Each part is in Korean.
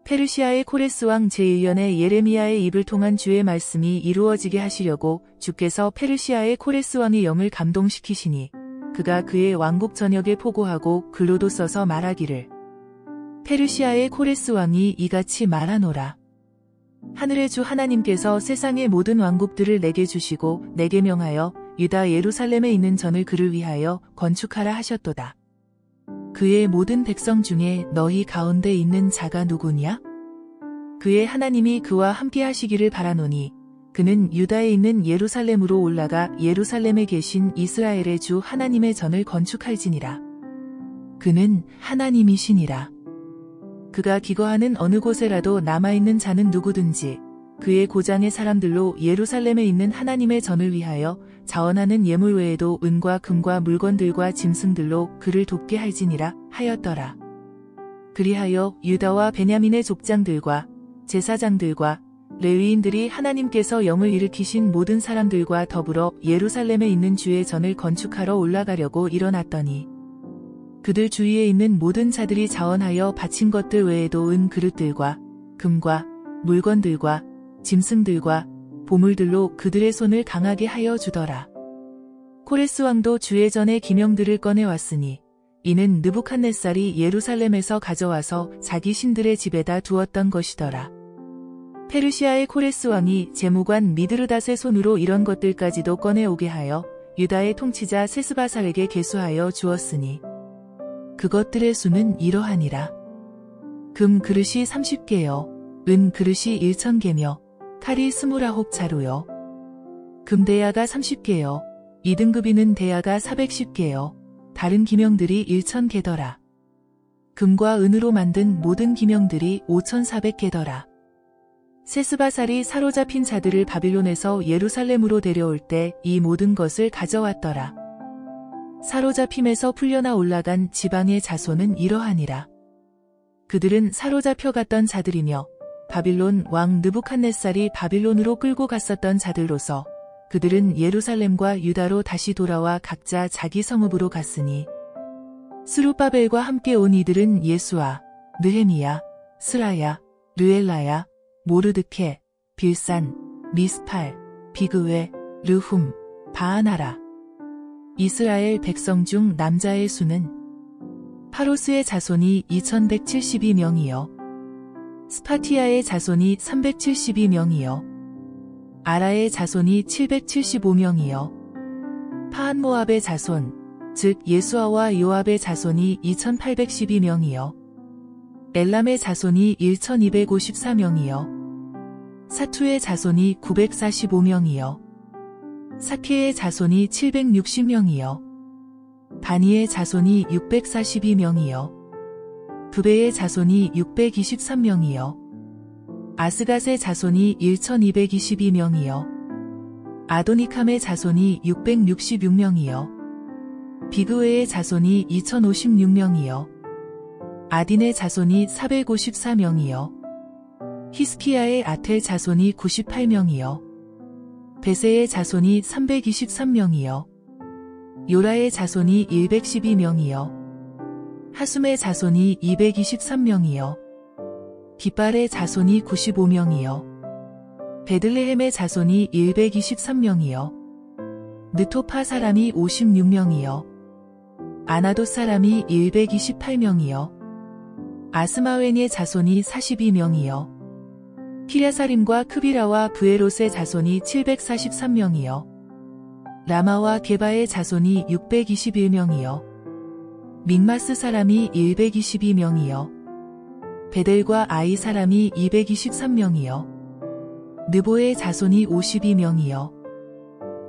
페르시아의 코레스 왕 제1년에 예레미야의 입을 통한 주의 말씀이 이루어지게 하시려고 주께서 페르시아의 코레스 왕의 영을 감동시키시니 그가 그의 왕국 전역에 포고하고 글로도 써서 말하기를 페르시아의 코레스 왕이 이같이 말하노라. 하늘의 주 하나님께서 세상의 모든 왕국들을 내게 주시고 내게 명하여 유다 예루살렘에 있는 전을 그를 위하여 건축하라 하셨도다. 그의 모든 백성 중에 너희 가운데 있는 자가 누구냐? 그의 하나님이 그와 함께 하시기를 바라노니 그는 유다에 있는 예루살렘으로 올라가 예루살렘에 계신 이스라엘의 주 하나님의 전을 건축할지니라. 그는 하나님이시니라. 그가 기거하는 어느 곳에라도 남아있는 자는 누구든지 그의 고장의 사람들로 예루살렘에 있는 하나님의 전을 위하여 자원하는 예물 외에도 은과 금과 물건들과 짐승들로 그를 돕게 할지니라 하였더라. 그리하여 유다와 베냐민의 족장들과 제사장들과 레위인들이 하나님께서 영을 일으키신 모든 사람들과 더불어 예루살렘에 있는 주의 전을 건축하러 올라가려고 일어났더니 그들 주위에 있는 모든 자들이 자원하여 바친 것들 외에도 은 그릇들과 금과 물건들과 짐승들과 보물들로 그들의 손을 강하게 하여 주더라. 코레스 왕도 주의 전에 기명들을 꺼내왔으니 이는 느부갓네살이 예루살렘에서 가져와서 자기 신들의 집에다 두었던 것이더라. 페르시아의 코레스 왕이 재무관 미드르닷의 손으로 이런 것들까지도 꺼내오게 하여 유다의 통치자 세스바살에게 계수하여 주었으니 그것들의 수는 이러하니라. 금 그릇이 30개여 은 그릇이 1000개며 칼이 29자루여 금 대야가 30개여 2등급이는 대야가 410개여 다른 기명들이 1000개더라. 금과 은으로 만든 모든 기명들이 5400개더라. 세스바살이 사로잡힌 자들을 바빌론에서 예루살렘으로 데려올 때 이 모든 것을 가져왔더라. 사로잡힘에서 풀려나 올라간 지방의 자손은 이러하니라. 그들은 사로잡혀 갔던 자들이며 바빌론 왕 느부갓네살이 바빌론으로 끌고 갔었던 자들로서 그들은 예루살렘과 유다로 다시 돌아와 각자 자기 성읍으로 갔으니 스룹바벨과 함께 온 이들은 예수아, 느헤미야, 스라야, 르엘라야, 모르드케, 빌산, 미스팔, 비그웨, 르훔, 바아나라. 이스라엘 백성 중 남자의 수는 파로스의 자손이 2172명이요 스파티아의 자손이 372명이요 아라의 자손이 775명이요 파한모압의 자손 즉 예수아와 요압의 자손이 2812명이요 엘람의 자손이 1254명이요 사투의 자손이 945명이요 사케의 자손이 760명이요 바니의 자손이 642명이요 부베의 자손이 623명이요 아스갓의 자손이 1222명이요 아도니캄의 자손이 666명이요 비그웨의 자손이 2056명이요 아딘의 자손이 454명이요 히스키야의 아텔 자손이 98명이요 베세의 자손이 323명이요 요라의 자손이 112명이요 하숨의 자손이 223명이요 깃발의 자손이 95명이요 베들레헴의 자손이 123명이요 느토파 사람이 56명이요 아나돗 사람이 128명이요 아스마웬의 자손이 42명이요 키랴사림과 크비라와 브에롯의 자손이 743명이요 라마와 게바의 자손이 621명이요 믹마스 사람이 122명이요 베델과 아이 사람이 223명이요 느보의 자손이 52명이요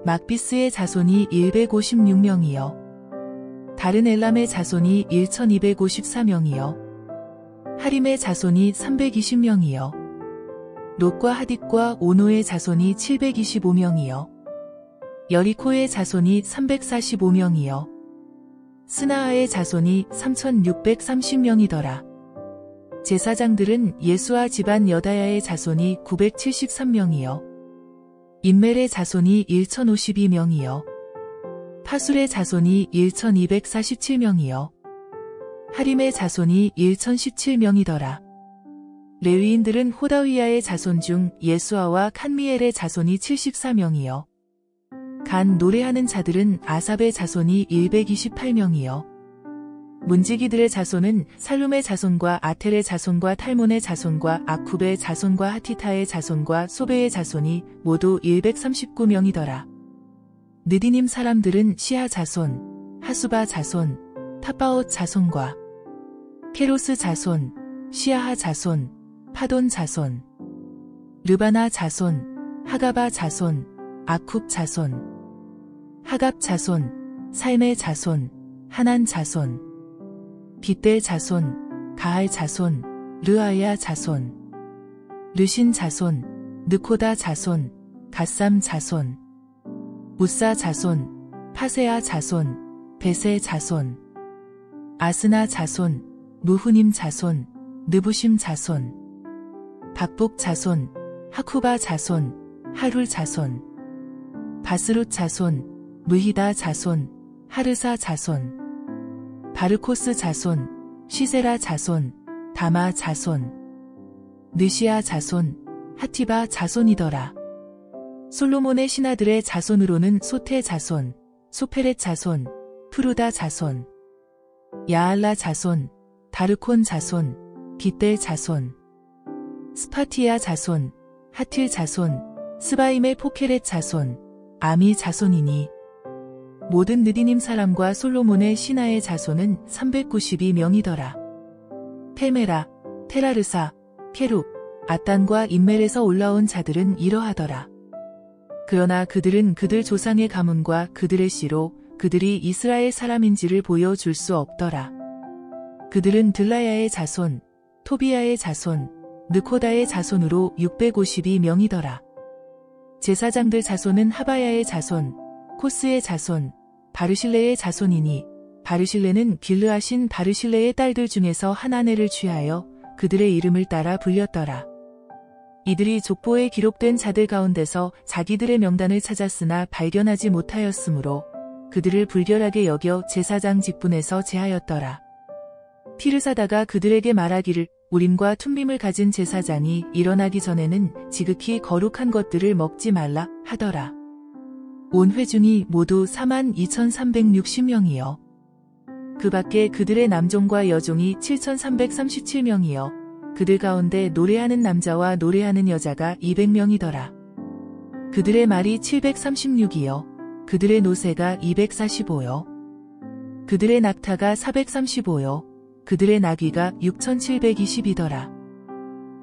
막비스의 자손이 156명이요 다른 엘람의 자손이 1254명이요 하림의 자손이 320명이요 롯과 하딧과 오노의 자손이 725명이요 여리코의 자손이 345명이요 스나아의 자손이 3630명이더라. 제사장들은 예수아 집안 여다야의 자손이 973명이요 인멜의 자손이 1052명이요 파술의 자손이 1247명이요 하림의 자손이 1017명이더라. 레위인들은 호다위야의 자손 중 예수아와 칸미엘의 자손이 74명이요. 간 노래하는 자들은 아삽의 자손이 128명이요. 문지기들의 자손은 살룸의 자손과 아텔의 자손과 탈몬의 자손과 아쿰의 자손과 하티타의 자손과 소베의 자손이 모두 139명이더라. 느디님 사람들은 시아 자손, 하수바 자손, 탑바옷 자손과 케로스 자손, 시아하 자손, 파돈 자손, 르바나 자손, 하가바 자손, 아쿰 자손, 하갑 자손, 살메 자손, 하난 자손, 빗대 자손, 가할 자손, 르아야 자손, 르신 자손, 느코다 자손, 갓삼 자손, 무사 자손, 파세아 자손, 베세 자손, 아스나 자손, 무후님 자손, 느부심 자손, 박복 자손, 하쿠바 자손, 하룰 자손, 바스룻 자손, 무히다 자손, 하르사 자손, 바르코스 자손, 시세라 자손, 다마 자손, 느시아 자손, 하티바 자손이더라. 솔로몬의 신하들의 자손으로는 소테 자손, 소페렛 자손, 푸루다 자손, 야알라 자손, 다르콘 자손, 빗대 자손, 스파티아 자손, 하틸 자손, 스바임의 포케렛 자손, 아미 자손이니 모든 느디님 사람과 솔로몬의 신하의 자손은 392명이더라. 페메라, 테라르사, 케룹, 아딴과 인멜에서 올라온 자들은 이러하더라. 그러나 그들은 그들 조상의 가문과 그들의 씨로 그들이 이스라엘 사람인지를 보여줄 수 없더라. 그들은 들라야의 자손, 토비야의 자손, 느코다의 자손으로 652명이더라. 제사장들 자손은 하바야의 자손, 코스의 자손, 바르실레의 자손이니 바르실레는 길르하신 바르실레의 딸들 중에서 한 아내를 취하여 그들의 이름을 따라 불렸더라. 이들이 족보에 기록된 자들 가운데서 자기들의 명단을 찾았으나 발견하지 못하였으므로 그들을 불결하게 여겨 제사장 직분에서 제하였더라. 피르사다가 그들에게 말하기를 우림과 툼빔을 가진 제사장이 일어나기 전에는 지극히 거룩한 것들을 먹지 말라 하더라. 온 회중이 모두 42,360명이요. 그 밖에 그들의 남종과 여종이 7,337명이요. 그들 가운데 노래하는 남자와 노래하는 여자가 200명이더라. 그들의 말이 736이요. 그들의 노새가 245요. 그들의 낙타가 435요. 그들의 나귀가 6,720이더라.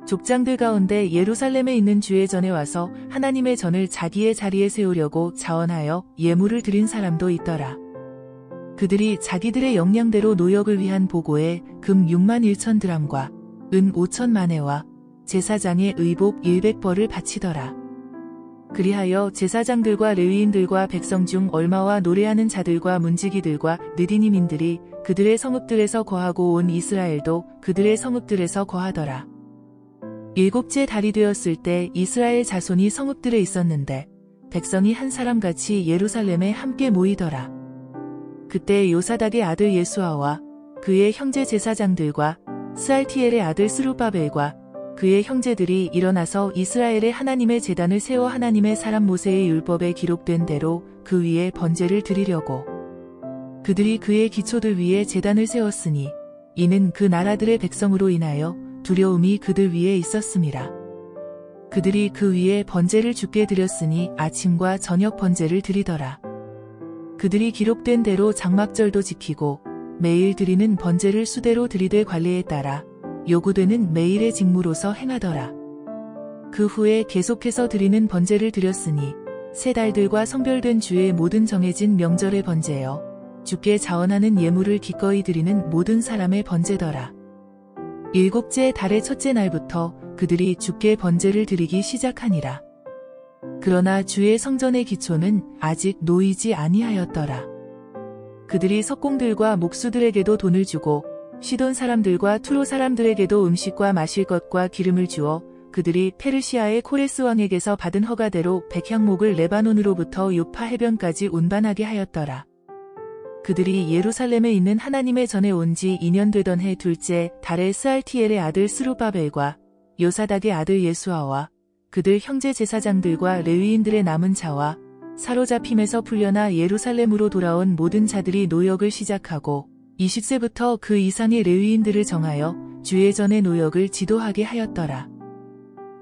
족장들 가운데 예루살렘에 있는 주의 전에 와서 하나님의 전을 자기의 자리에 세우려고 자원하여 예물을 드린 사람도 있더라. 그들이 자기들의 역량대로 노역을 위한 보고에 금 6만 1천 드람과 은 5천 마네와 제사장의 의복 100벌을 바치더라. 그리하여 제사장들과 레위인들과 백성 중 얼마와 노래하는 자들과 문지기들과 느디님인들이 그들의 성읍들에서 거하고 온 이스라엘도 그들의 성읍들에서 거하더라. 일곱째 달이 되었을 때 이스라엘 자손이 성읍들에 있었는데 백성이 한 사람같이 예루살렘에 함께 모이더라. 그때 요사닥의 아들 예수아와 그의 형제 제사장들과 스알티엘의 아들 스룹바벨과 그의 형제들이 일어나서 이스라엘의 하나님의 제단을 세워 하나님의 사람 모세의 율법에 기록된 대로 그 위에 번제를 드리려고 그들이 그의 기초들 위에 제단을 세웠으니 이는 그 나라들의 백성으로 인하여 두려움이 그들 위에 있었음이라. 그들이 그 위에 번제를 주께 드렸으니 아침과 저녁 번제를 드리더라. 그들이 기록된 대로 장막절도 지키고 매일 드리는 번제를 수대로 드리되 관례에 따라 요구되는 매일의 직무로서 행하더라. 그 후에 계속해서 드리는 번제를 드렸으니 세 달들과 성별된 주의 모든 정해진 명절의 번제여 주께 자원하는 예물을 기꺼이 드리는 모든 사람의 번제더라. 일곱째 달의 첫째 날부터 그들이 주께 번제를 드리기 시작하니라. 그러나 주의 성전의 기초는 아직 놓이지 아니하였더라. 그들이 석공들과 목수들에게도 돈을 주고 시돈 사람들과 투로 사람들에게도 음식과 마실 것과 기름을 주어 그들이 페르시아의 코레스 왕에게서 받은 허가대로 백향목을 레바논으로부터 요파 해변까지 운반하게 하였더라. 그들이 예루살렘에 있는 하나님의 전에 온 지 2년 되던 해 둘째 달에 스알티엘의 아들 스룹바벨과 요사닥의 아들 예수아와 그들 형제 제사장들과 레위인들의 남은 자와 사로잡힘에서 풀려나 예루살렘으로 돌아온 모든 자들이 노역을 시작하고 20세부터 그 이상의 레위인들을 정하여 주의 전의 노역을 지도하게 하였더라.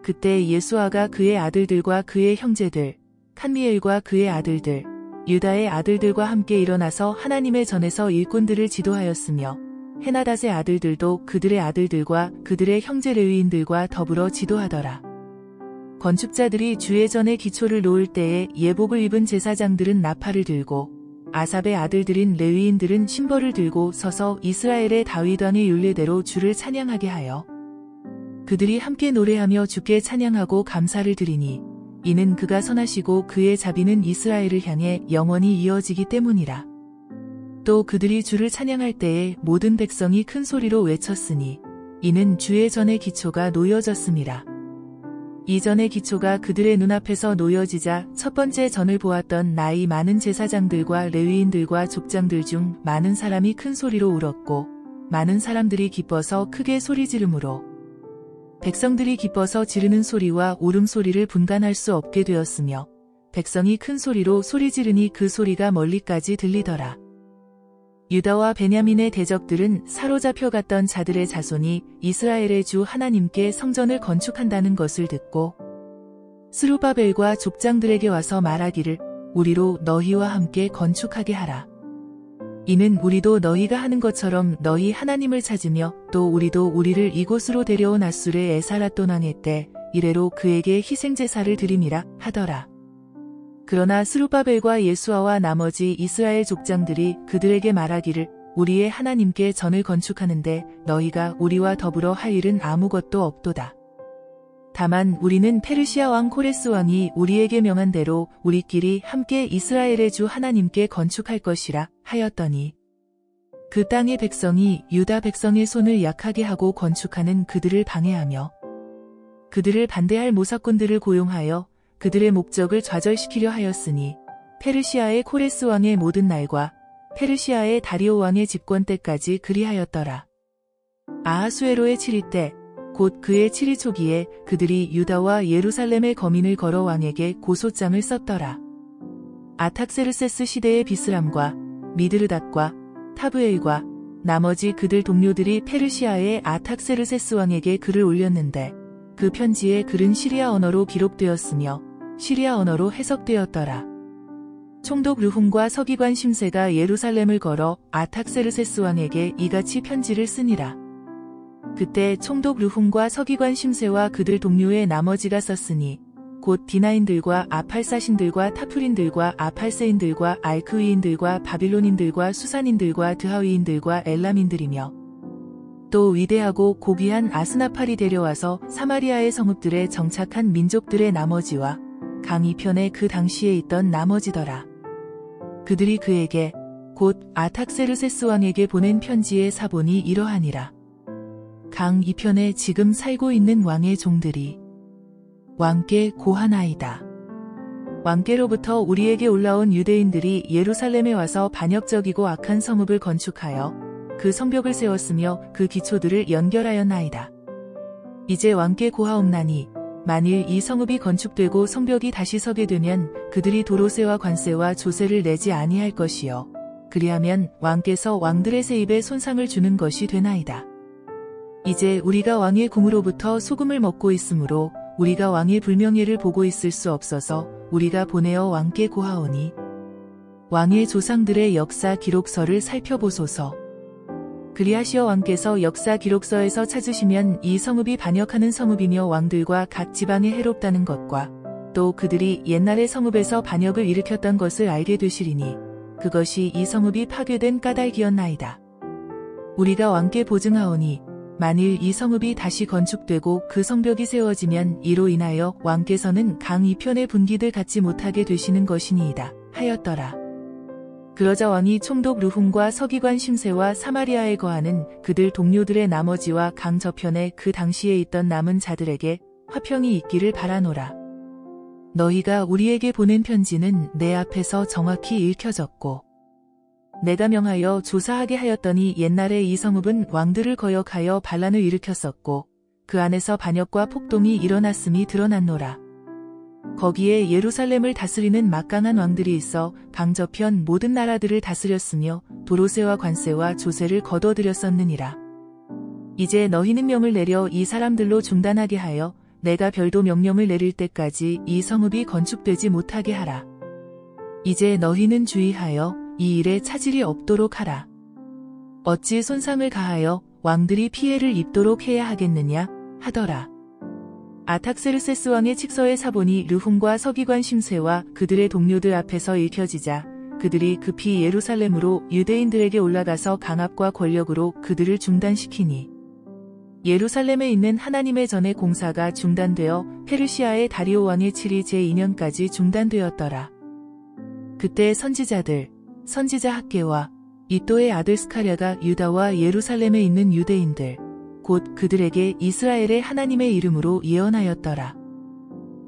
그때 예수아가 그의 아들들과 그의 형제들, 칸미엘과 그의 아들들, 유다의 아들들과 함께 일어나서 하나님의 전에서 일꾼들을 지도하였으며 헤나닷의 아들들도 그들의 아들들과 그들의 형제 레위인들과 더불어 지도하더라. 건축자들이 주의 전에 기초를 놓을 때에 예복을 입은 제사장들은 나팔을 들고 아삽의 아들들인 레위인들은 신벌을 들고 서서 이스라엘의 다윗 왕의 율례대로 주를 찬양하게 하여 그들이 함께 노래하며 주께 찬양하고 감사를 드리니 이는 그가 선하시고 그의 자비는 이스라엘을 향해 영원히 이어지기 때문이라. 또 그들이 주를 찬양할 때에 모든 백성이 큰 소리로 외쳤으니 이는 주의 전의 기초가 놓여졌음이라. 이 전의 기초가 그들의 눈앞에서 놓여지자 첫 번째 전을 보았던 나이 많은 제사장들과 레위인들과 족장들 중 많은 사람이 큰 소리로 울었고 많은 사람들이 기뻐서 크게 소리 지르므로 백성들이 기뻐서 지르는 소리와 울음소리를 분간할 수 없게 되었으며 백성이 큰 소리로 소리 지르니 그 소리가 멀리까지 들리더라. 유다와 베냐민의 대적들은 사로잡혀 갔던 자들의 자손이 이스라엘의 주 하나님께 성전을 건축한다는 것을 듣고 스룹바벨과 족장들에게 와서 말하기를 우리로 너희와 함께 건축하게 하라. 이는 우리도 너희가 하는 것처럼 너희 하나님을 찾으며 또 우리도 우리를 이곳으로 데려온 앗술의 에사라돈 왕의 때 이래로 그에게 희생제사를 드림이라 하더라. 그러나 스룹바벨과 예수아와 나머지 이스라엘 족장들이 그들에게 말하기를 우리의 하나님께 전을 건축하는데 너희가 우리와 더불어 할 일은 아무것도 없도다. 다만 우리는 페르시아 왕 코레스 왕이 우리에게 명한 대로 우리끼리 함께 이스라엘의 주 하나님께 건축할 것이라 하였더니 그 땅의 백성이 유다 백성의 손을 약하게 하고 건축하는 그들을 방해하며 그들을 반대할 모사꾼들을 고용하여 그들의 목적을 좌절시키려 하였으니 페르시아의 코레스 왕의 모든 날과 페르시아의 다리오 왕의 집권 때까지 그리하였더라. 아하수에로의 7위 때 곧 그의 7위 초기에 그들이 유다와 예루살렘의 거민을 걸어 왕에게 고소장을 썼더라. 아탁세르세스 시대의 비스람과 미드르닷과 타브엘과 나머지 그들 동료들이 페르시아의 아탁세르세스 왕에게 글을 올렸는데 그 편지에 글은 시리아 언어로 기록되었으며 시리아 언어로 해석되었더라. 총독 르훔과 서기관 심세가 예루살렘을 걸어 아탁세르세스 왕에게 이같이 편지를 쓰니라. 그때 총독 르훔과 서기관 심세와 그들 동료의 나머지가 썼으니 곧 디나인들과 아팔사신들과 타프린들과 아팔세인들과 알크위인들과 바빌론인들과 수산인들과 드하위인들과 엘람인들이며 또 위대하고 고귀한 아스나팔이 데려와서 사마리아의 성읍들에 정착한 민족들의 나머지와 강 이편에 그 당시에 있던 나머지더라. 그들이 그에게 곧 아탁세르세스 왕에게 보낸 편지의 사본이 이러하니라. 강 이편에 지금 살고 있는 왕의 종들이 왕께 고하나이다. 왕께로부터 우리에게 올라온 유대인들이 예루살렘에 와서 반역적이고 악한 성읍을 건축하여 그 성벽을 세웠으며 그 기초들을 연결하였나이다. 이제 왕께 고하옵나니 만일 이 성읍이 건축되고 성벽이 다시 서게 되면 그들이 도로세와 관세와 조세를 내지 아니할 것이요 그리하면 왕께서 왕들의 세입에 손상을 주는 것이 되나이다. 이제 우리가 왕의 궁으로부터 소금을 먹고 있으므로 우리가 왕의 불명예를 보고 있을 수 없어서 우리가 보내어 왕께 고하오니 왕의 조상들의 역사 기록서를 살펴보소서. 그리하시어 왕께서 역사 기록서에서 찾으시면 이 성읍이 반역하는 성읍이며 왕들과 각 지방에 해롭다는 것과 또 그들이 옛날의 성읍에서 반역을 일으켰던 것을 알게 되시리니 그것이 이 성읍이 파괴된 까닭이었나이다. 우리가 왕께 보증하오니 만일 이 성읍이 다시 건축되고 그 성벽이 세워지면 이로 인하여 왕께서는 강 이편의 분기들 갖지 못하게 되시는 것이니이다 하였더라. 그러자 왕이 총독 르훔과 서기관 심세와 사마리아에 거하는 그들 동료들의 나머지와 강 저편에 그 당시에 있던 남은 자들에게 화평이 있기를 바라노라. 너희가 우리에게 보낸 편지는 내 앞에서 정확히 읽혀졌고 내가 명하여 조사하게 하였더니 옛날에 이 성읍은 왕들을 거역하여 반란을 일으켰었고 그 안에서 반역과 폭동이 일어났음이 드러났노라. 거기에 예루살렘을 다스리는 막강한 왕들이 있어 강 저편 모든 나라들을 다스렸으며 도로세와 관세와 조세를 거둬들였었느니라. 이제 너희는 명을 내려 이 사람들로 중단하게 하여 내가 별도 명령을 내릴 때까지 이 성읍이 건축되지 못하게 하라. 이제 너희는 주의하여 이 일에 차질이 없도록 하라. 어찌 손상을 가하여 왕들이 피해를 입도록 해야 하겠느냐 하더라. 아탁세르세스 왕의 칙서의 사본이 르훔과 서기관 심세와 그들의 동료들 앞에서 읽혀지자 그들이 급히 예루살렘으로 유대인들에게 올라가서 강압과 권력으로 그들을 중단시키니 예루살렘에 있는 하나님의 전의 공사가 중단되어 페르시아의 다리오 왕의 7위 제2년까지 중단되었더라. 그때 선지자들, 선지자 학개와 이또의 아들 스가랴가 유다와 예루살렘에 있는 유대인들, 곧 그들에게 이스라엘의 하나님의 이름으로 예언하였더라.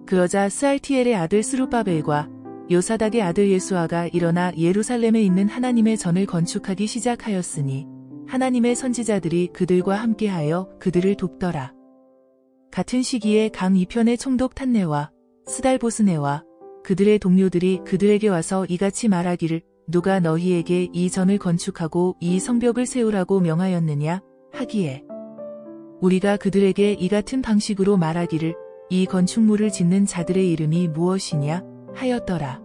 그러자 스알티엘의 아들 스룹바벨과 요사닥의 아들 예수아가 일어나 예루살렘에 있는 하나님의 전을 건축하기 시작하였으니 하나님의 선지자들이 그들과 함께하여 그들을 돕더라. 같은 시기에 강 이편의 총독 탄네와 스달보스네와 그들의 동료들이 그들에게 와서 이같이 말하기를 누가 너희에게 이 전을 건축하고 이 성벽을 세우라고 명하였느냐 하기에 우리가 그들에게 이 같은 방식으로 말하기를 이 건축물을 짓는 자들의 이름이 무엇이냐 하였더라.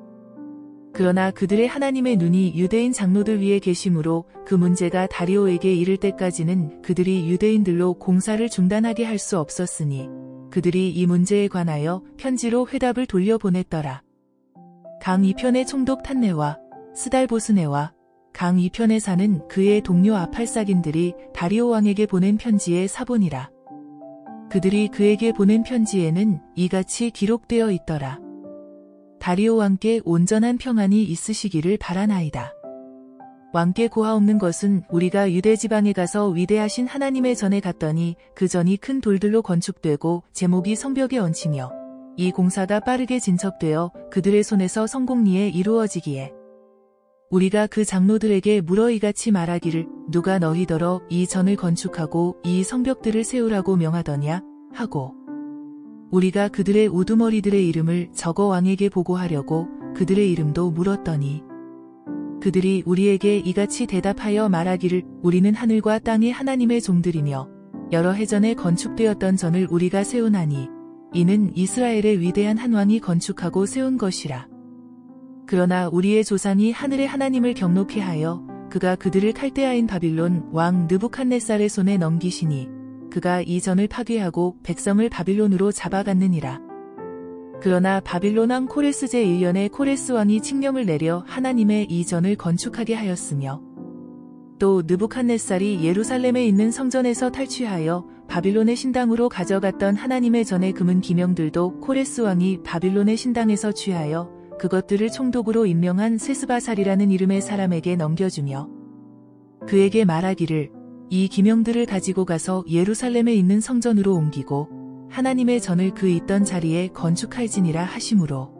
그러나 그들의 하나님의 눈이 유대인 장로들 위에 계심으로 그 문제가 다리오에게 이를 때까지는 그들이 유대인들로 공사를 중단하게 할 수 없었으니 그들이 이 문제에 관하여 편지로 회답을 돌려보냈더라. 강 이편의 총독 탄네와 스달보스네와 강 이편에 사는 그의 동료 아팔삭인들이 다리오 왕에게 보낸 편지의 사본이라. 그들이 그에게 보낸 편지에는 이같이 기록되어 있더라. 다리오 왕께 온전한 평안이 있으시기를 바라나이다. 왕께 고하옵는 것은 우리가 유대 지방에 가서 위대하신 하나님의 전에 갔더니 그 전이 큰 돌들로 건축되고 제목이 성벽에 얹히며 이 공사가 빠르게 진척되어 그들의 손에서 성공리에 이루어지기에 우리가 그 장로들에게 물어 이같이 말하기를 누가 너희더러 이 전을 건축하고 이 성벽들을 세우라고 명하더냐 하고 우리가 그들의 우두머리들의 이름을 적어 왕에게 보고하려고 그들의 이름도 물었더니 그들이 우리에게 이같이 대답하여 말하기를 우리는 하늘과 땅의 하나님의 종들이며 여러 해 전에 건축되었던 전을 우리가 세우나니 이는 이스라엘의 위대한 한 왕이 건축하고 세운 것이라. 그러나 우리의 조상이 하늘의 하나님을 경노케 하여 그가 그들을 칼데아인 바빌론 왕 느부갓네살의 손에 넘기시니 그가 이 전을 파괴하고 백성을 바빌론으로 잡아갔느니라. 그러나 바빌론 왕 코레스 제1년에 코레스 왕이 칙령을 내려 하나님의 이 전을 건축하게 하였으며 또 느부갓네살이 예루살렘에 있는 성전에서 탈취하여 바빌론의 신당으로 가져갔던 하나님의 전의 금은 기명들도 코레스 왕이 바빌론의 신당에서 취하여 그것들을 총독으로 임명한 세스바살이라는 이름의 사람에게 넘겨주며 그에게 말하기를 이 기명들을 가지고 가서 예루살렘에 있는 성전으로 옮기고 하나님의 전을 그 있던 자리에 건축할지니라 하시므로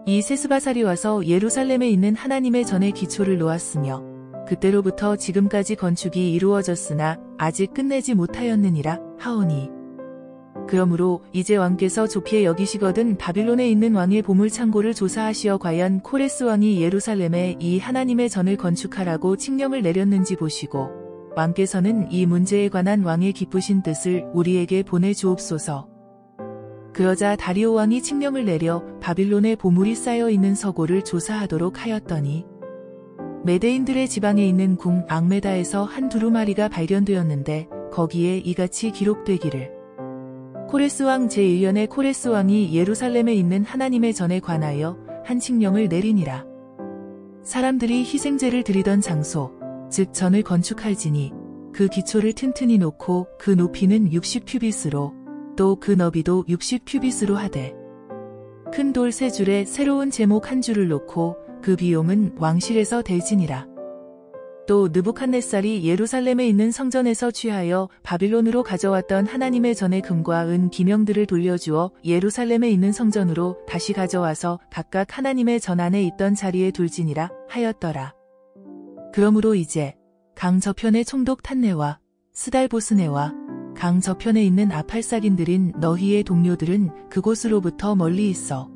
이 세스바살이 와서 예루살렘에 있는 하나님의 전의 기초를 놓았으며 그때로부터 지금까지 건축이 이루어졌으나 아직 끝내지 못하였느니라 하오니 그러므로 이제 왕께서 좋게 여기시거든 바빌론에 있는 왕의 보물창고를 조사하시어 과연 코레스 왕이 예루살렘에 이 하나님의 전을 건축하라고 칙령을 내렸는지 보시고 왕께서는 이 문제에 관한 왕의 기쁘신 뜻을 우리에게 보내주옵소서. 그러자 다리오 왕이 칙령을 내려 바빌론에 보물이 쌓여 있는 서고를 조사하도록 하였더니 메대인들의 지방에 있는 궁 앙메다에서 한 두루마리가 발견되었는데 거기에 이같이 기록되기를 코레스 왕 제1년에 코레스 왕이 예루살렘에 있는 하나님의 전에 관하여 한 칙령을 내리니라. 사람들이 희생제를 드리던 장소, 즉 전을 건축할지니 그 기초를 튼튼히 놓고 그 높이는 60큐빗으로 또 그 너비도 60큐빗으로 하되 큰 돌 3줄에 새로운 제목 1줄을 놓고 그 비용은 왕실에서 댈지니라. 또 느부갓네살이 예루살렘에 있는 성전에서 취하여 바빌론으로 가져왔던 하나님의 전의 금과 은 기명들을 돌려주어 예루살렘에 있는 성전으로 다시 가져와서 각각 하나님의 전 안에 있던 자리에 둘지니라 하였더라. 그러므로 이제 강 저편의 총독 탄네와 스달보스네와 강 저편에 있는 아팔삭인들인 너희의 동료들은 그곳으로부터 멀리 있어.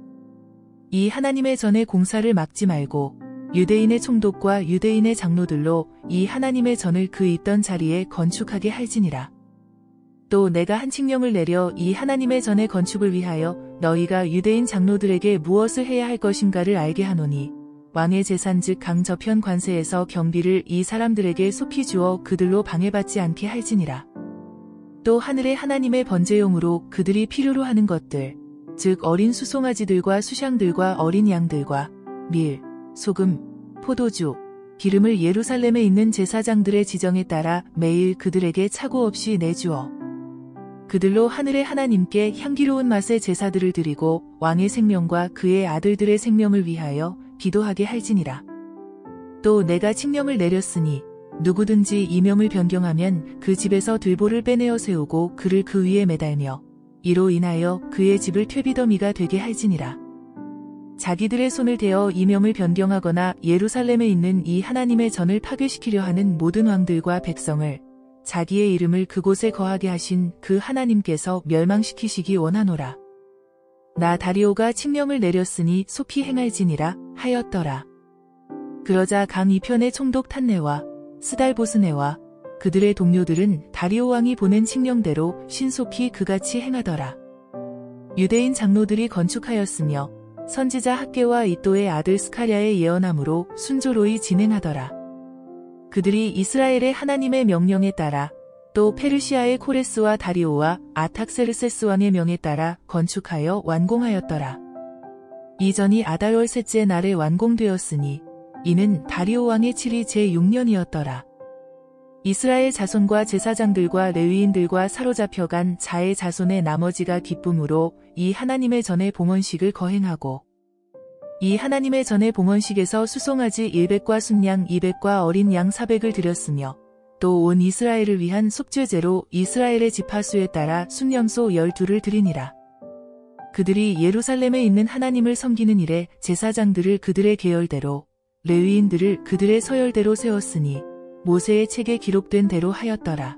이 하나님의 전의 공사를 막지 말고 유대인의 총독과 유대인의 장로들로 이 하나님의 전을 그 있던 자리에 건축하게 할지니라. 또 내가 한 칙령을 내려 이 하나님의 전의 건축을 위하여 너희가 유대인 장로들에게 무엇을 해야 할 것인가를 알게 하노니 왕의 재산 즉 강 저편 관세에서 경비를 이 사람들에게 속히 주어 그들로 방해받지 않게 할지니라. 또 하늘의 하나님의 번제용으로 그들이 필요로 하는 것들 즉 어린 수송아지들과 수샹들과 어린 양들과 밀, 소금, 포도주, 기름을 예루살렘에 있는 제사장들의 지정에 따라 매일 그들에게 차고 없이 내주어 그들로 하늘의 하나님께 향기로운 맛의 제사들을 드리고 왕의 생명과 그의 아들들의 생명을 위하여 기도하게 할지니라. 또 내가 칙령을 내렸으니 누구든지 이명을 변경하면 그 집에서 들보를 빼내어 세우고 그를 그 위에 매달며 이로 인하여 그의 집을 퇴비더미가 되게 할지니라. 자기들의 손을 대어 이명을 변경하거나 예루살렘에 있는 이 하나님의 전을 파괴시키려 하는 모든 왕들과 백성을 자기의 이름을 그곳에 거하게 하신 그 하나님께서 멸망시키시기 원하노라. 나 다리오가 칙령을 내렸으니 속히 행할지니라 하였더라. 그러자 강 이편의 총독 탄네와 스달보스네와 그들의 동료들은 다리오 왕이 보낸 칙령대로 신속히 그같이 행하더라. 유대인 장로들이 건축하였으며 선지자 학개와 이또의 아들 스가랴의 예언함으로 순조로이 진행하더라. 그들이 이스라엘의 하나님의 명령에 따라 또 페르시아의 코레스와 다리오와 아탁세르세스 왕의 명에 따라 건축하여 완공하였더라. 이전이 아달월 셋째 날에 완공되었으니 이는 다리오 왕의 7위 제6년이었더라. 이스라엘 자손과 제사장들과 레위인들과 사로잡혀간 자의 자손의 나머지가 기쁨으로 이 하나님의 전의 봉헌식을 거행하고 이 하나님의 전의 봉헌식에서 수송아지 100과 순양 200과 어린 양 400을 드렸으며 또 온 이스라엘을 위한 속죄제로 이스라엘의 지파수에 따라 순염소 12를 드리니라. 그들이 예루살렘에 있는 하나님을 섬기는 일에 제사장들을 그들의 계열대로 레위인들을 그들의 서열대로 세웠으니 모세의 책에 기록된 대로 하였더라.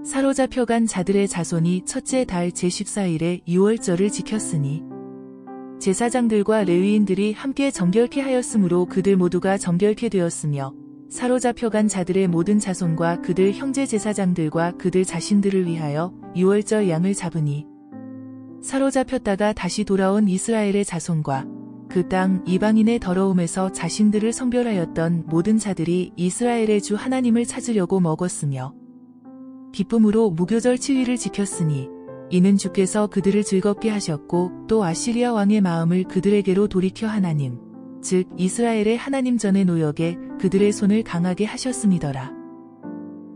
사로잡혀간 자들의 자손이 첫째 달 제14일에 유월절을 지켰으니 제사장들과 레위인들이 함께 정결케 하였으므로 그들 모두가 정결케 되었으며 사로잡혀간 자들의 모든 자손과 그들 형제 제사장들과 그들 자신들을 위하여 유월절 양을 잡으니 사로잡혔다가 다시 돌아온 이스라엘의 자손과 그 땅 이방인의 더러움에서 자신들을 성별하였던 모든 자들이 이스라엘의 주 하나님을 찾으려고 먹었으며 기쁨으로 무교절 7일을 지켰으니 이는 주께서 그들을 즐겁게 하셨고 또 아시리아 왕의 마음을 그들에게로 돌이켜 하나님 즉 이스라엘의 하나님 전의 노역에 그들의 손을 강하게 하셨음이더라.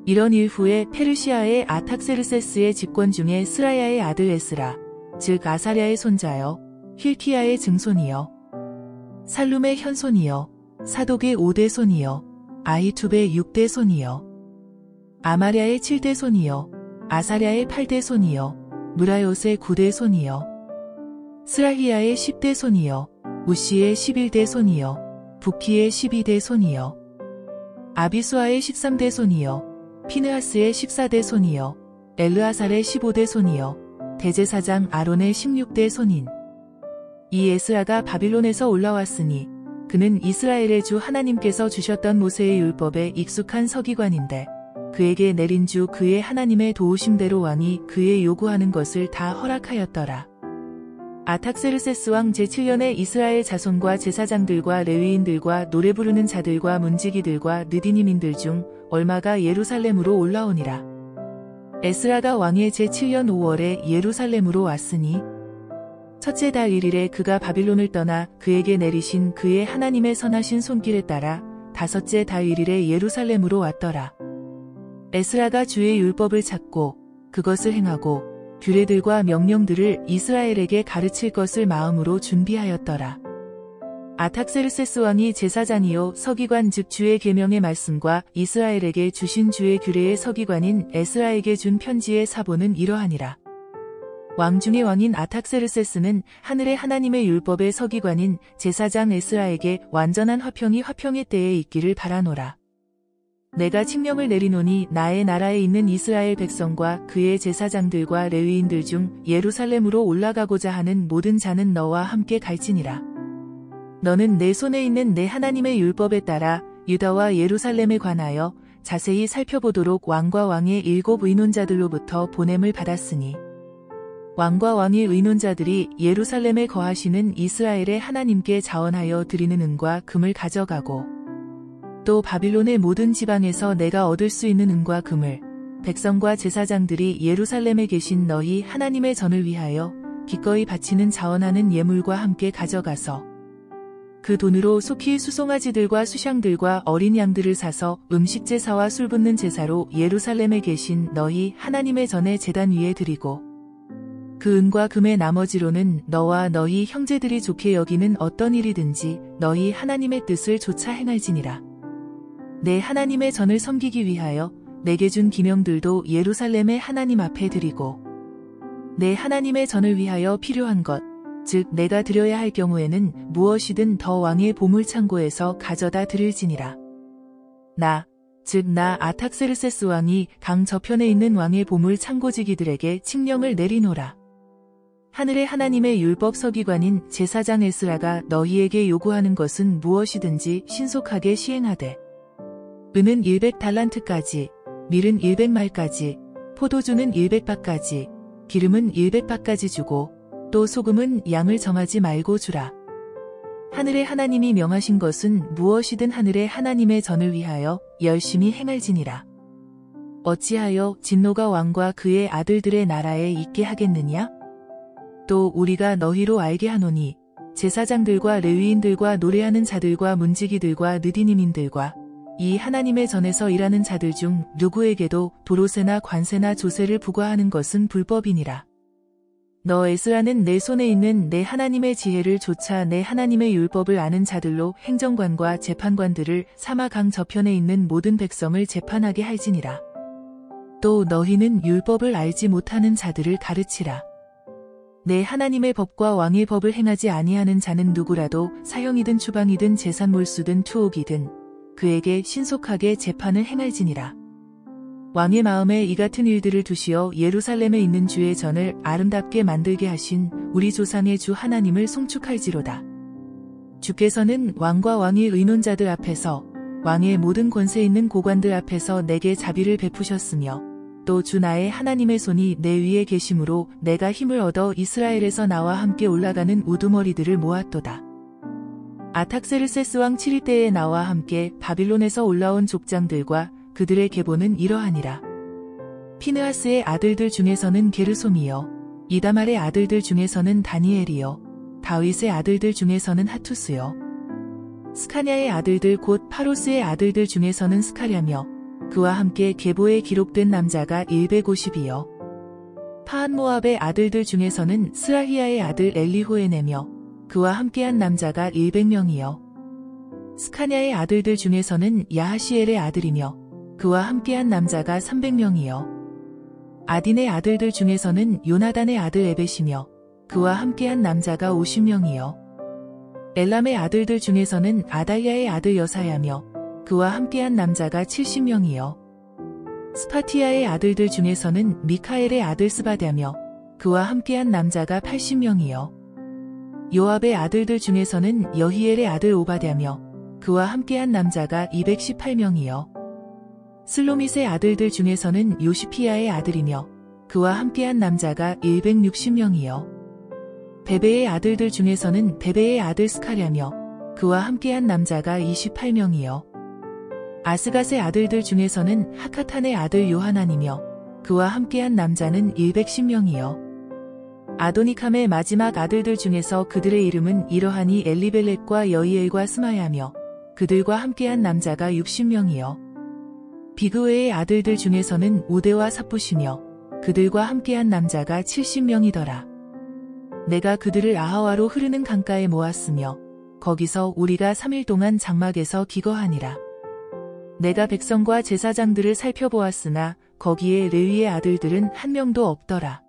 이런 일 후에 페르시아의 아탁세르세스의 집권 중에 스라야의 아들 에스라 즉 아사랴의 손자여 힐키야의 증손이여 살룸의 현손이여 사독의 5대 손이여 아히투베의 6대 손이여 아마랴의 7대 손이여 아사랴의 8대 손이여 무라요스의 9대 손이여 스라히야의 10대 손이여 우시의 11대 손이여 부키의 12대 손이여 아비수아의 13대 손이여 피느하스의 14대 손이여 엘르아살의 15대 손이여 대제사장 아론의 16대 손인 이 에스라가 바빌론에서 올라왔으니 그는 이스라엘의 주 하나님께서 주셨던 모세의 율법에 익숙한 서기관인데 그에게 내린 주 그의 하나님의 도우심대로 왕이 그의 요구하는 것을 다 허락하였더라. 아탁세르세스 왕 제7년에 이스라엘 자손과 제사장들과 레위인들과 노래 부르는 자들과 문지기들과 느디님인들 중 얼마가 예루살렘으로 올라오니라. 에스라가 왕의 제7년 5월에 예루살렘으로 왔으니 첫째 달 1일에 그가 바빌론을 떠나 그에게 내리신 그의 하나님의 선하신 손길에 따라 다섯째 달 1일에 예루살렘으로 왔더라. 에스라가 주의 율법을 찾고 그것을 행하고 규례들과 명령들을 이스라엘에게 가르칠 것을 마음으로 준비하였더라. 아탁세르세스 왕이 제사장이요 서기관 즉 주의 계명의 말씀과 이스라엘에게 주신 주의 규례의 서기관인 에스라에게 준 편지의 사본은 이러하니라. 왕 중의 왕인 아탁세르세스는 하늘의 하나님의 율법의 서기관인 제사장 에스라에게 완전한 화평이 화평의 때에 있기를 바라노라. 내가 칙령을 내리노니 나의 나라에 있는 이스라엘 백성과 그의 제사장들과 레위인들 중 예루살렘으로 올라가고자 하는 모든 자는 너와 함께 갈지니라. 너는 내 손에 있는 내 하나님의 율법에 따라 유다와 예루살렘에 관하여 자세히 살펴보도록 왕과 왕의 7 의논자들로부터 보냄을 받았으니 왕과 왕의 의논자들이 예루살렘에 거하시는 이스라엘의 하나님께 자원하여 드리는 은과 금을 가져가고 또 바빌론의 모든 지방에서 내가 얻을 수 있는 은과 금을 백성과 제사장들이 예루살렘에 계신 너희 하나님의 전을 위하여 기꺼이 바치는 자원하는 예물과 함께 가져가서 그 돈으로 속히 수송아지들과 수샹들과 어린 양들을 사서 음식 제사와 술 붓는 제사로 예루살렘에 계신 너희 하나님의 전에 제단 위에 드리고 그 은과 금의 나머지로는 너와 너희 형제들이 좋게 여기는 어떤 일이든지 너희 하나님의 뜻을 조차 행할지니라. 내 하나님의 전을 섬기기 위하여 내게 준 기명들도 예루살렘의 하나님 앞에 드리고 내 하나님의 전을 위하여 필요한 것, 즉 내가 드려야 할 경우에는 무엇이든 더 왕의 보물창고에서 가져다 드릴지니라. 나 아탁세르세스 왕이 강 저편에 있는 왕의 보물 창고지기들에게 칙령을 내리노라. 하늘의 하나님의 율법 서기관인 제사장 에스라가 너희에게 요구하는 것은 무엇이든지 신속하게 시행하되 은은 100달란트까지, 밀은 100말까지, 포도주는 100밭까지, 기름은 100밭까지 주고 또 소금은 양을 정하지 말고 주라. 하늘의 하나님이 명하신 것은 무엇이든 하늘의 하나님의 전을 위하여 열심히 행할지니라. 어찌하여 진노가 왕과 그의 아들들의 나라에 있게 하겠느냐? 또 우리가 너희로 알게 하노니 제사장들과 레위인들과 노래하는 자들과 문지기들과 느디님인들과 이 하나님의 전에서 일하는 자들 중 누구에게도 도로세나 관세나 조세를 부과하는 것은 불법이니라. 너 에스라는 내 손에 있는 내 하나님의 지혜를 조차 내 하나님의 율법을 아는 자들로 행정관과 재판관들을 사마 강 저편에 있는 모든 백성을 재판하게 할지니라. 또 너희는 율법을 알지 못하는 자들을 가르치라. 내 하나님의 법과 왕의 법을 행하지 아니하는 자는 누구라도 사형이든 추방이든 재산 몰수든 투옥이든 그에게 신속하게 재판을 행할지니라. 왕의 마음에 이 같은 일들을 두시어 예루살렘에 있는 주의 전을 아름답게 만들게 하신 우리 조상의 주 하나님을 송축할지로다. 주께서는 왕과 왕의 의논자들 앞에서 왕의 모든 권세 있는 고관들 앞에서 내게 자비를 베푸셨으며 또 주 나의 하나님의 손이 내 위에 계심으로 내가 힘을 얻어 이스라엘에서 나와 함께 올라가는 우두머리들을 모았도다. 아탁세르세스 왕 7위 때에 나와 함께 바빌론에서 올라온 족장들과 그들의 계보는 이러하니라. 피느하스의 아들들 중에서는 게르솜이요, 이다말의 아들들 중에서는 다니엘이요, 다윗의 아들들 중에서는 하투스요, 스카냐의 아들들 곧 파로스의 아들들 중에서는 스카랴며 그와 함께 계보에 기록된 남자가 150이요. 파한모압의 아들들 중에서는 스라히야의 아들 엘리호에네며 그와 함께한 남자가 100명이요. 스카냐의 아들들 중에서는 야하시엘의 아들이며 그와 함께한 남자가 300명이요. 아딘의 아들들 중에서는 요나단의 아들 에벳이며 그와 함께한 남자가 50명이요. 엘람의 아들들 중에서는 아달랴의 아들 여사야며 그와 함께한 남자가 70명이요. 스파티아의 아들들 중에서는 미카엘의 아들 스바랴며 그와 함께한 남자가 80명이요. 요압의 아들들 중에서는 여히엘의 아들 오바댜며 그와 함께한 남자가 218명이요. 슬로밋의 아들들 중에서는 요시피아의 아들이며 그와 함께한 남자가 160명이요. 베베의 아들들 중에서는 베베의 아들 스카랴며 그와 함께한 남자가 28명이요. 아스갓의 아들들 중에서는 하카탄의 아들 요하난이며 그와 함께한 남자는 110명이요. 아도니캄의 마지막 아들들 중에서 그들의 이름은 이러하니 엘리벨렛과 여이엘과 스마야며 그들과 함께한 남자가 60명이요. 비그웨의 아들들 중에서는 우데와 삽부시며 그들과 함께한 남자가 70명이더라. 내가 그들을 아하와로 흐르는 강가에 모았으며 거기서 우리가 3일 동안 장막에서 기거하니라. 내가 백성과 제사장들을 살펴보았으나 거기에 레위의 아들들은 한 명도 없더라.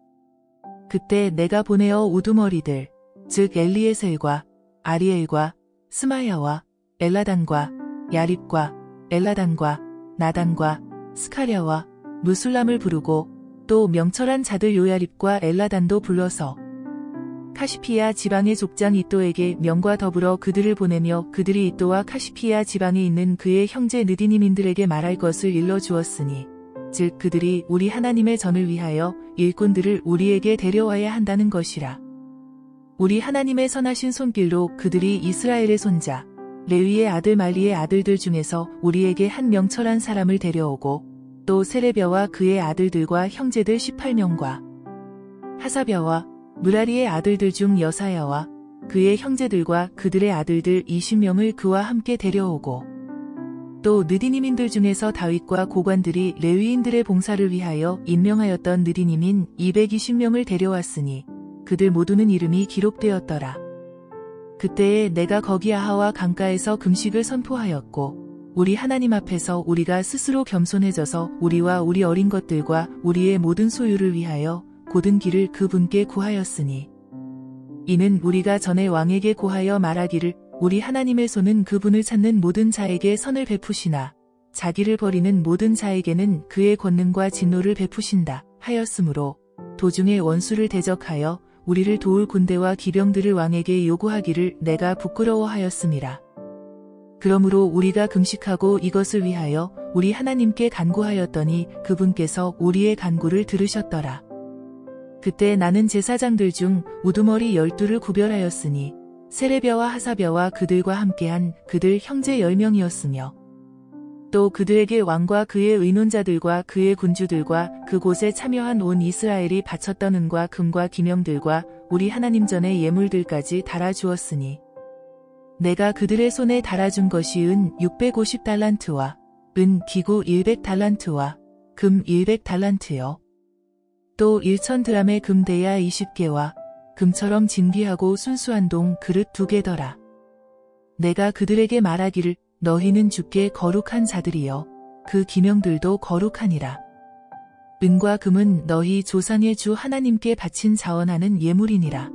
그때 내가 보내어 우두머리들, 즉 엘리에셀과 아리엘과 스마야와 엘라단과 야립과 엘라단과 나단과 스가랴와 무술람을 부르고 또 명철한 자들 요야립과 엘라단도 불러서 카시피아 지방의 족장 이또에게 명과 더불어 그들을 보내며 그들이 이또와 카시피아 지방에 있는 그의 형제 느디님인들에게 말할 것을 일러 주었으니 즉 그들이 우리 하나님의 전을 위하여 일꾼들을 우리에게 데려와야 한다는 것이라. 우리 하나님의 선하신 손길로 그들이 이스라엘의 손자 레위의 아들 말리의 아들들 중에서 우리에게 한 명철한 사람을 데려오고 또 세레비아와 그의 아들들과 형제들 18명과 하사비아와 무라리의 아들들 중 여사야와 그의 형제들과 그들의 아들들 20명을 그와 함께 데려오고 또 느디님인들 중에서 다윗과 고관들이 레위인들의 봉사를 위하여 임명하였던 느디님인 220명을 데려왔으니 그들 모두는 이름이 기록되었더라. 그때에 내가 거기 아하와 강가에서 금식을 선포하였고 우리 하나님 앞에서 우리가 스스로 겸손해져서 우리와 우리 어린 것들과 우리의 모든 소유를 위하여 고든 길을 그분께 구하였으니 이는 우리가 전에 왕에게 고하여 말하기를 우리 하나님의 손은 그분을 찾는 모든 자에게 선을 베푸시나 자기를 버리는 모든 자에게는 그의 권능과 진노를 베푸신다 하였으므로 도중에 원수를 대적하여 우리를 도울 군대와 기병들을 왕에게 요구하기를 내가 부끄러워하였음이라. 그러므로 우리가 금식하고 이것을 위하여 우리 하나님께 간구하였더니 그분께서 우리의 간구를 들으셨더라. 그때 나는 제사장들 중 우두머리 12를 구별하였으니 세레비아와 하사비아와 그들과 함께한 그들 형제 10명이었으며 또 그들에게 왕과 그의 의논자들과 그의 군주들과 그곳에 참여한 온 이스라엘이 바쳤던 은과 금과 기명들과 우리 하나님 전의 예물들까지 달아주었으니 내가 그들의 손에 달아준 것이 은 650달란트와 은 기구 100달란트와 금 100달란트요. 또 1000드람의 금대야 20개와 금처럼 진귀하고 순수한 동 그릇 2개더라. 내가 그들에게 말하기를 너희는 주께 거룩한 자들이여 그 기명들도 거룩하니라. 은과 금은 너희 조상의 주 하나님께 바친 자원하는 예물이니라.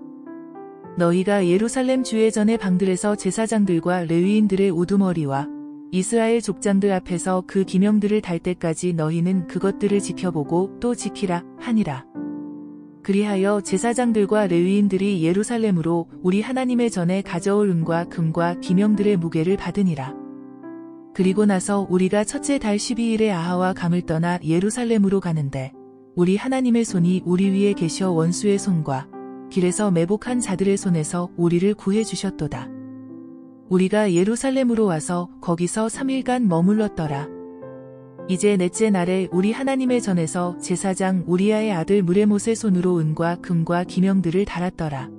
너희가 예루살렘 주의 전의 방들에서 제사장들과 레위인들의 우두머리와 이스라엘 족장들 앞에서 그 기명들을 달 때까지 너희는 그것들을 지켜보고 또 지키라 하니라. 그리하여 제사장들과 레위인들이 예루살렘으로 우리 하나님의 전에 가져올 은과 금과 기명들의 무게를 받으니라. 그리고 나서 우리가 첫째 달 12일에 아하와 강을 떠나 예루살렘으로 가는데 우리 하나님의 손이 우리 위에 계셔 원수의 손과 길에서 매복한 자들의 손에서 우리를 구해 주셨도다. 우리가 예루살렘으로 와서 거기서 3일간 머물렀더라. 이제 넷째 날에 우리 하나님의 전에서 제사장 우리아의 아들 무레못의 손으로 은과 금과 기명들을 달았더라.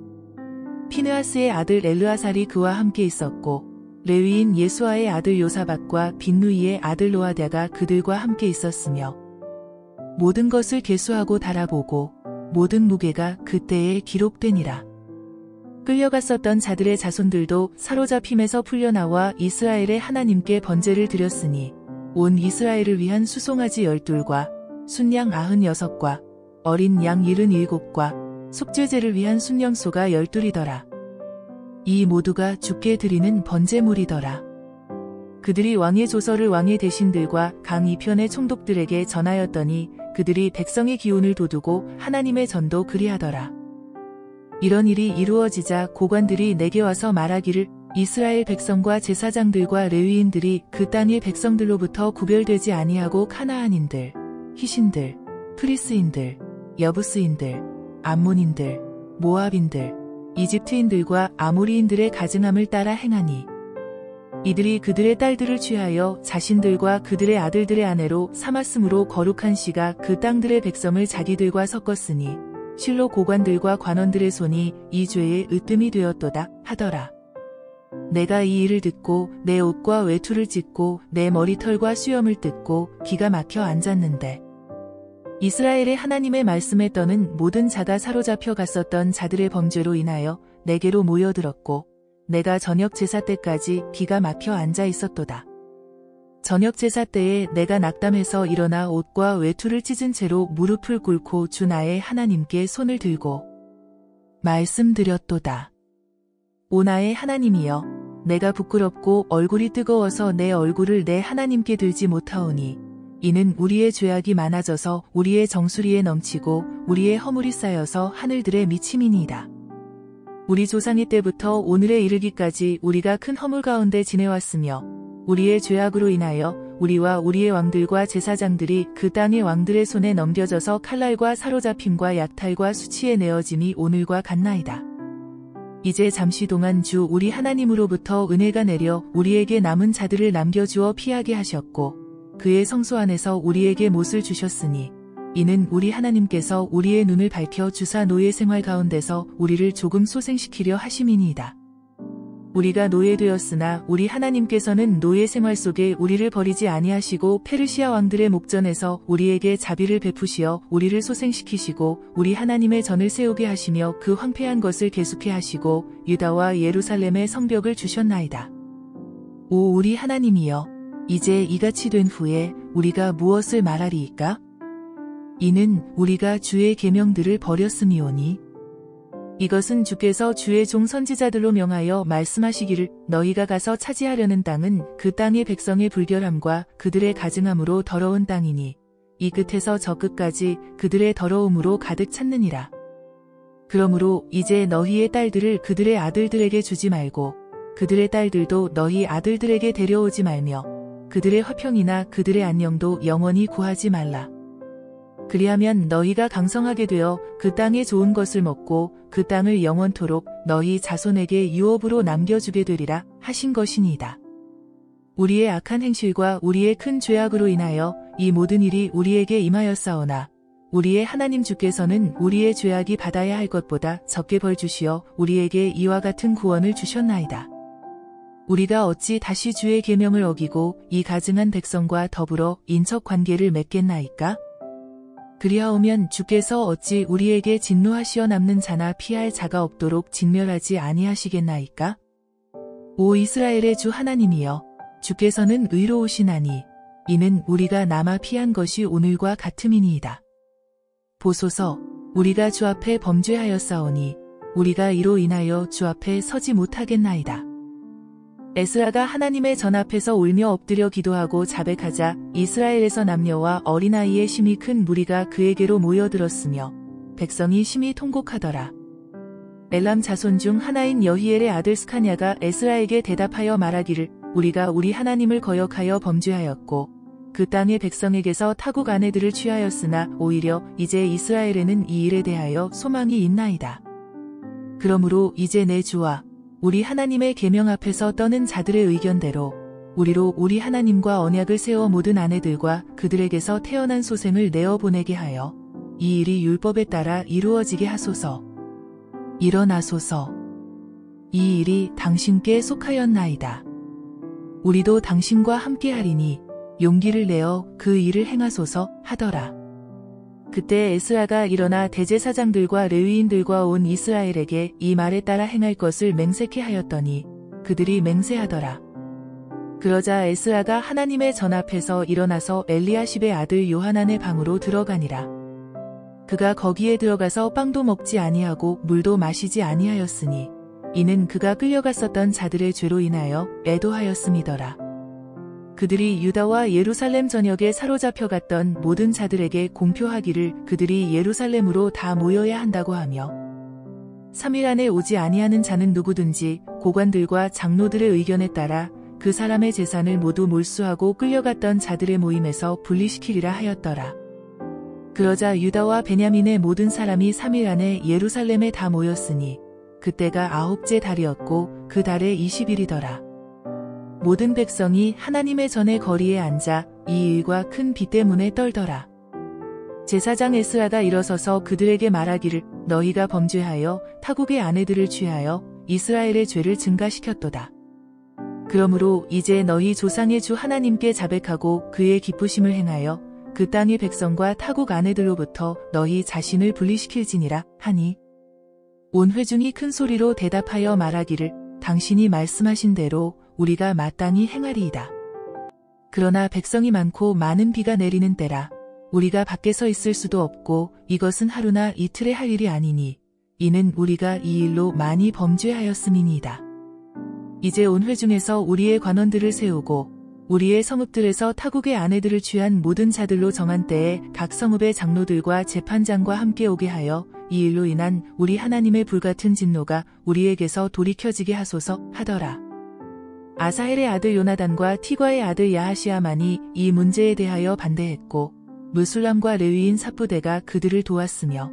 피느하스의 아들 엘르아살이 그와 함께 있었고 레위인 예수아의 아들 요사밧과 빈누이의 아들 노아랴가 그들과 함께 있었으며 모든 것을 계수하고 달아보고 모든 무게가 그때에 기록되니라. 끌려갔었던 자들의 자손들도 사로잡힘에서 풀려나와 이스라엘의 하나님께 번제를 드렸으니 온 이스라엘을 위한 수송아지 12과 순양 96과 어린 양 77과 속죄제를 위한 순염소가 12이더라. 이 모두가 주께 드리는 번제물이더라. 그들이 왕의 조서를 왕의 대신들과 강 이편의 총독들에게 전하였더니 그들이 백성의 기운을 돋우고 하나님의 전도 그리하더라. 이런 일이 이루어지자 고관들이 내게 와서 말하기를 이스라엘 백성과 제사장들과 레위인들이 그 땅의 백성들로부터 구별되지 아니하고 카나안인들, 히신들, 프리스인들, 여부스인들, 암몬인들, 모압인들, 이집트인들과 아모리인들의 가증함을 따라 행하니 이들이 그들의 딸들을 취하여 자신들과 그들의 아들들의 아내로 삼았으므로 거룩한 씨가 그 땅들의 백성을 자기들과 섞었으니 실로 고관들과 관원들의 손이 이 죄의 으뜸이 되었도다 하더라. 내가 이 일을 듣고 내 옷과 외투를 찢고 내 머리털과 수염을 뜯고 기가 막혀 앉았는데 이스라엘의 하나님의 말씀에 떠는 모든 자가 사로잡혀 갔었던 자들의 범죄로 인하여 내게로 모여들었고 내가 저녁 제사 때까지 기가 막혀 앉아 있었도다. 저녁 제사 때에 내가 낙담해서 일어나 옷과 외투를 찢은 채로 무릎을 꿇고 주 나의 하나님께 손을 들고 말씀드렸도다. 오 나의 하나님이여 내가 부끄럽고 얼굴이 뜨거워서 내 얼굴을 내 하나님께 들지 못하오니 이는 우리의 죄악이 많아져서 우리의 정수리에 넘치고 우리의 허물이 쌓여서 하늘들에 미침이니이다. 우리 조상의 때부터 오늘에 이르기까지 우리가 큰 허물 가운데 지내왔으며 우리의 죄악으로 인하여 우리와 우리의 왕들과 제사장들이 그 땅의 왕들의 손에 넘겨져서 칼날과 사로잡힘과 약탈과 수치에 내어짐이 오늘과 같나이다. 이제 잠시 동안 주 우리 하나님으로부터 은혜가 내려 우리에게 남은 자들을 남겨주어 피하게 하셨고 그의 성소 안에서 우리에게 못을 주셨으니 이는 우리 하나님께서 우리의 눈을 밝혀 주사 노예 생활 가운데서 우리를 조금 소생시키려 하심이니이다. 우리가 노예되었으나 우리 하나님께서는 노예 생활 속에 우리를 버리지 아니하시고 페르시아 왕들의 목전에서 우리에게 자비를 베푸시어 우리를 소생시키시고 우리 하나님의 전을 세우게 하시며 그 황폐한 것을 계속해 하시고 유다와 예루살렘의 성벽을 주셨나이다. 오 우리 하나님이여, 이제 이같이 된 후에 우리가 무엇을 말하리이까? 이는 우리가 주의 계명들을 버렸음이오니 이것은 주께서 주의 종 선지자들로 명하여 말씀하시기를 너희가 가서 차지하려는 땅은 그 땅의 백성의 불결함과 그들의 가증함으로 더러운 땅이니 이 끝에서 저 끝까지 그들의 더러움으로 가득 찼느니라. 그러므로 이제 너희의 딸들을 그들의 아들들에게 주지 말고 그들의 딸들도 너희 아들들에게 데려오지 말며 그들의 화평이나 그들의 안녕도 영원히 구하지 말라. 그리하면 너희가 강성하게 되어 그 땅의 좋은 것을 먹고 그 땅을 영원토록 너희 자손에게 유업으로 남겨주게 되리라 하신 것이니이다. 우리의 악한 행실과 우리의 큰 죄악으로 인하여 이 모든 일이 우리에게 임하였사오나 우리의 하나님 주께서는 우리의 죄악이 받아야 할 것보다 적게 벌 주시어 우리에게 이와 같은 구원을 주셨나이다. 우리가 어찌 다시 주의 계명을 어기고 이 가증한 백성과 더불어 인척 관계를 맺겠나이까? 그리하오면 주께서 어찌 우리에게 진노하시어 남는 자나 피할 자가 없도록 진멸하지 아니하시겠나이까? 오 이스라엘의 주 하나님이여, 주께서는 의로우시나니 이는 우리가 남아 피한 것이 오늘과 같음이니이다. 보소서, 우리가 주 앞에 범죄하였사오니 우리가 이로 인하여 주 앞에 서지 못하겠나이다. 에스라가 하나님의 전 앞에서 울며 엎드려 기도하고 자백하자 이스라엘에서 남녀와 어린아이의 심히 큰 무리가 그에게로 모여들었으며 백성이 심히 통곡하더라. 엘람 자손 중 하나인 여히엘의 아들 스카냐가 에스라에게 대답하여 말하기를 우리가 우리 하나님을 거역하여 범죄하였고 그 땅의 백성에게서 타국 아내들을 취하였으나 오히려 이제 이스라엘에는 이 일에 대하여 소망이 있나이다. 그러므로 이제 내 주와 우리 하나님의 계명 앞에서 떠는 자들의 의견대로 우리로 우리 하나님과 언약을 세워 모든 아내들과 그들에게서 태어난 소생을 내어보내게 하여 이 일이 율법에 따라 이루어지게 하소서. 일어나소서. 이 일이 당신께 속하였나이다. 우리도 당신과 함께하리니 용기를 내어 그 일을 행하소서 하더라. 그때 에스라가 일어나 대제사장들과 레위인들과 온 이스라엘에게 이 말에 따라 행할 것을 맹세케 하였더니 그들이 맹세하더라. 그러자 에스라가 하나님의 전 앞에서 일어나서 엘리야십의 아들 요하난의 방으로 들어가니라. 그가 거기에 들어가서 빵도 먹지 아니하고 물도 마시지 아니하였으니 이는 그가 끌려갔었던 자들의 죄로 인하여 애도하였음이더라. 그들이 유다와 예루살렘 전역에 사로잡혀 갔던 모든 자들에게 공표하기를 그들이 예루살렘으로 다 모여야 한다고 하며 3일 안에 오지 아니하는 자는 누구든지 고관들과 장로들의 의견에 따라 그 사람의 재산을 모두 몰수하고 끌려갔던 자들의 모임에서 분리시키리라 하였더라. 그러자 유다와 베냐민의 모든 사람이 3일 안에 예루살렘에 다 모였으니 그때가 9째 달이었고 그 달의 20일이더라. 모든 백성이 하나님의 전의 거리에 앉아 이 일과 큰 비 때문에 떨더라. 제사장 에스라가 일어서서 그들에게 말하기를 너희가 범죄하여 타국의 아내들을 취하여 이스라엘의 죄를 증가시켰도다. 그러므로 이제 너희 조상의 주 하나님께 자백하고 그의 기쁘심을 행하여 그 땅의 백성과 타국 아내들로부터 너희 자신을 분리시킬지니라 하니 온 회중이 큰 소리로 대답하여 말하기를 당신이 말씀하신 대로 우리가 마땅히 행하리이다. 그러나 백성이 많고 많은 비가 내리는 때라 우리가 밖에 서 있을 수도 없고 이것은 하루나 이틀에 할 일이 아니니 이는 우리가 이 일로 많이 범죄하였음이니이다. 이제 온 회중에서 우리의 관원들을 세우고 우리의 성읍들에서 타국의 아내들을 취한 모든 자들로 정한 때에 각 성읍의 장로들과 재판장과 함께 오게 하여 이 일로 인한 우리 하나님의 불같은 진노가 우리에게서 돌이켜지게 하소서 하더라. 아사헬의 아들 요나단과 티과의 아들 야하시아만이 이 문제에 대하여 반대했고 무술람과 레위인 삽부대가 그들을 도왔으며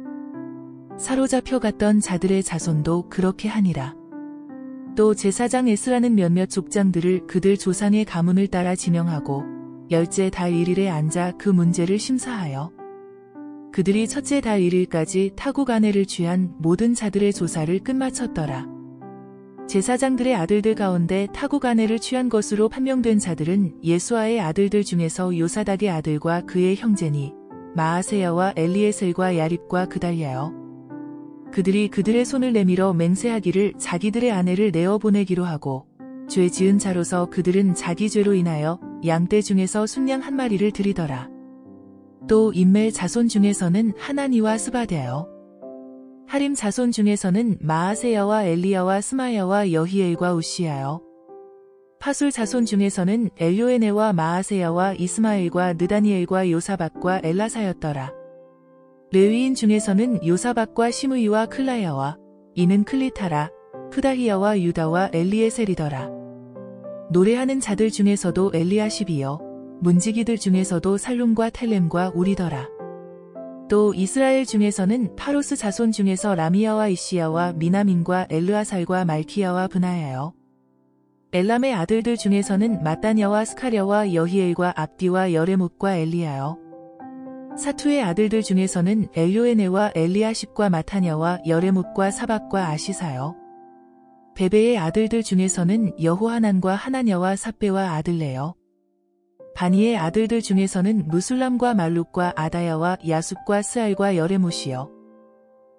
사로잡혀 갔던 자들의 자손도 그렇게 하니라. 또 제사장 에스라는 몇몇 족장들을 그들 조상의 가문을 따라 지명하고 열째 달 1일에 앉아 그 문제를 심사하여 그들이 첫째 달 1일까지 타국 아내를 취한 모든 자들의 조사를 끝마쳤더라. 제사장들의 아들들 가운데 타국 아내를 취한 것으로 판명된 자들은 예수아의 아들들 중에서 요사닥의 아들과 그의 형제니 마아세야와 엘리에셀과 야립과 그달랴여. 그들이 그들의 손을 내밀어 맹세하기를 자기들의 아내를 내어보내기로 하고 죄 지은 자로서 그들은 자기 죄로 인하여 양떼 중에서 순양 한 마리를 드리더라. 또 임멜 자손 중에서는 하나니와 스바데여. 하림 자손 중에서는 마아세야와 엘리야와 스마야와 여히엘과 우시야여. 파술 자손 중에서는 엘요에네와 마아세야와 이스마엘과 느다니엘과 요사박과 엘라사였더라. 레위인 중에서는 요사박과 시므이와 클라야와 이는 클리타라, 프다히야와 유다와 엘리에셀이더라. 노래하는 자들 중에서도 엘리아십이여 문지기들 중에서도 살룸과 텔렘과 우리더라. 또 이스라엘 중에서는 파로스 자손 중에서 라미야와 이시야와 미나민과 엘르아살과 말키야와 브나야여. 엘람의 아들들 중에서는 마따냐와 스카랴와 여히엘과 압디와 여레못과 엘리야여. 사투의 아들들 중에서는 엘요에네와 엘리아십과 마타냐와 여레못과 사박과 아시사여. 베베의 아들들 중에서는 여호하난과 하나냐와 삽베와 아들레여. 바니의 아들들 중에서는 무술람과 말룩과 아다야와 야숲과 스알과 여레못이여.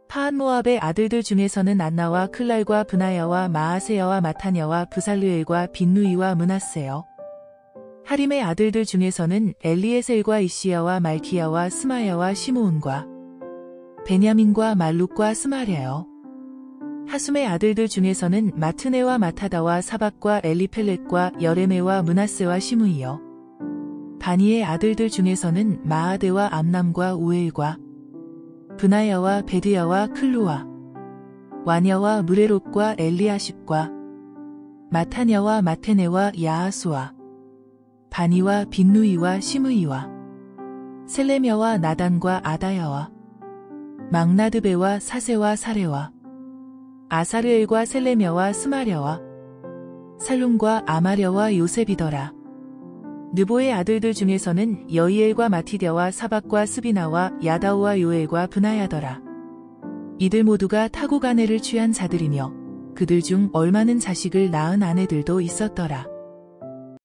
파한모압의 아들들 중에서는 안나와 클랄과 브나야와 마아세야와 마타냐와 브살르엘과 빈누이와 므낫세여. 하림의 아들들 중에서는 엘리에셀과 이시야와 말키야와 스마야와 시므온과 베냐민과 말룩과 스마랴여. 하숨의 아들들 중에서는 마트네와 마타다와 사박과 엘리펠렛과 여레메와 므낫세와 시므이여. 바니의 아들들 중에서는 마아데와 암남과 우엘과 브나야와 베드야와 클루와 와냐와 무레롯과 엘리아십과 마타냐와 마테네와 야하수와 바니와 빈누이와 시므이와 셀레며와 나단과 아다야와 막나드베와 사세와 사레와 아사르엘과 셀레며와 스마랴와 살룸과 아마랴와 요셉이더라. 느보의 아들들 중에서는 여이엘과 마티뎌와 사박과 스비나와 야다오와 요엘과 브나야더라. 이들 모두가 타국 아내를 취한 자들이며 그들 중 얼마는 자식을 낳은 아내들도 있었더라.